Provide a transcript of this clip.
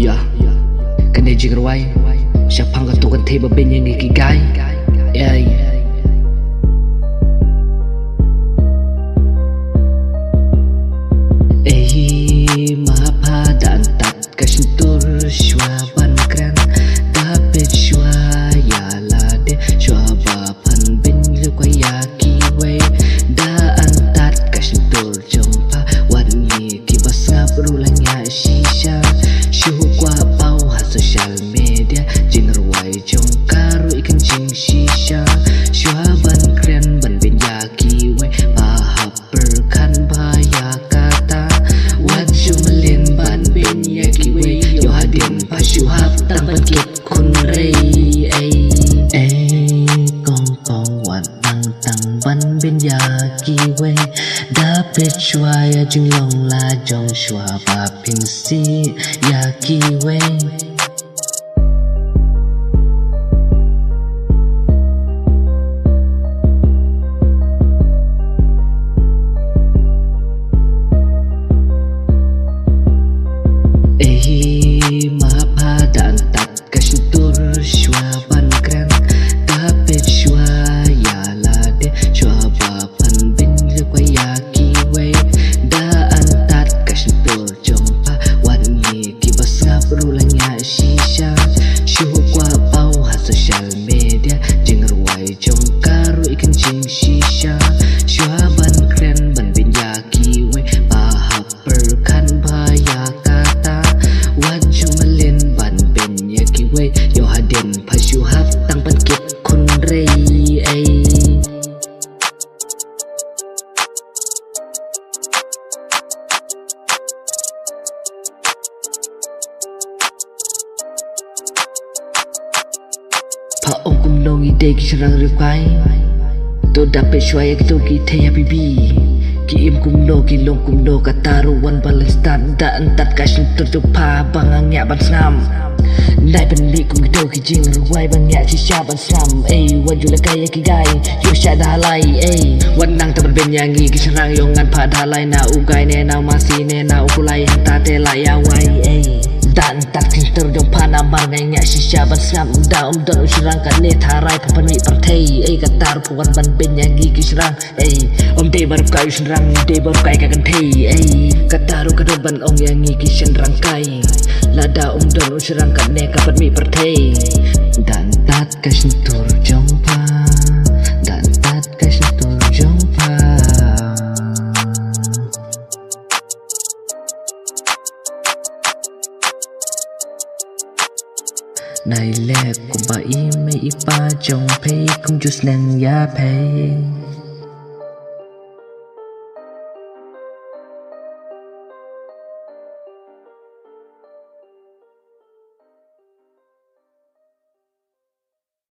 Ya, kan dia jing ruai siapa nggak tuh kan tiba benya ngiki gai. Maha dan tat kasentur shwaban kran dapet shwa ya lade shwaba pan bin lukwaya kiwe da antat kasentur jompa warni kibas ngabrulanya shisha syukwa pau ha social media jingerwai jongkaru ikan jing shisha shwaban kran ban bin ya kiwe pahap berkan baya kata Jumalin ban bin ya kiwe yo hadin pasyu hap tampan kit kun rei kong kong wan tang ban bin ya kiwe dapet shwa ya jing long la jong shwa ba pin si ya kiwe Maha dan tat kasentur shwaban kran dapet shwa ya lade shwaba pan bin lukwaya kiwe da antat kasentur jompa warni kibas ngabrulanya shisha syukwa pau ha social media jingerwai jongkaru ikan jing shisha shwaban kran ban bin ya kiwe pahap berkan baya kata Jumalin ban bin ya kiwe yo hadin pasyu hap tangpan kit kun rei pa ong kum nong ide ki serang rikai to dapet shwa ya to ki the ya bibi ki im kumno ki long kumno kataruan balance dan antat kasin terjupa bangangnya ban sam nai ben li kum kido ki jing ruai bangnya shisha ban sam wajula kaya ki gai yo sha dalai wan nang taban ben yangi ki serang yongan pa dalai na ugai ne na masi ne na ukulai ta te la ya wai dan tak tinter jong pana marnganya shisha ban sam da dan usrang kan ne tharai phanwi parthei katar puan ban ben yangi ki serang de baru kai serang de baru kai kan thei kataru kadon ban ong yangi ki serang kai lada dan usrang kan ne kapat mi parthei dan tat kasentur jompa dan tat kasentur jompa Nai lep kumpa ime ipa jong pei kum jus neng ya pei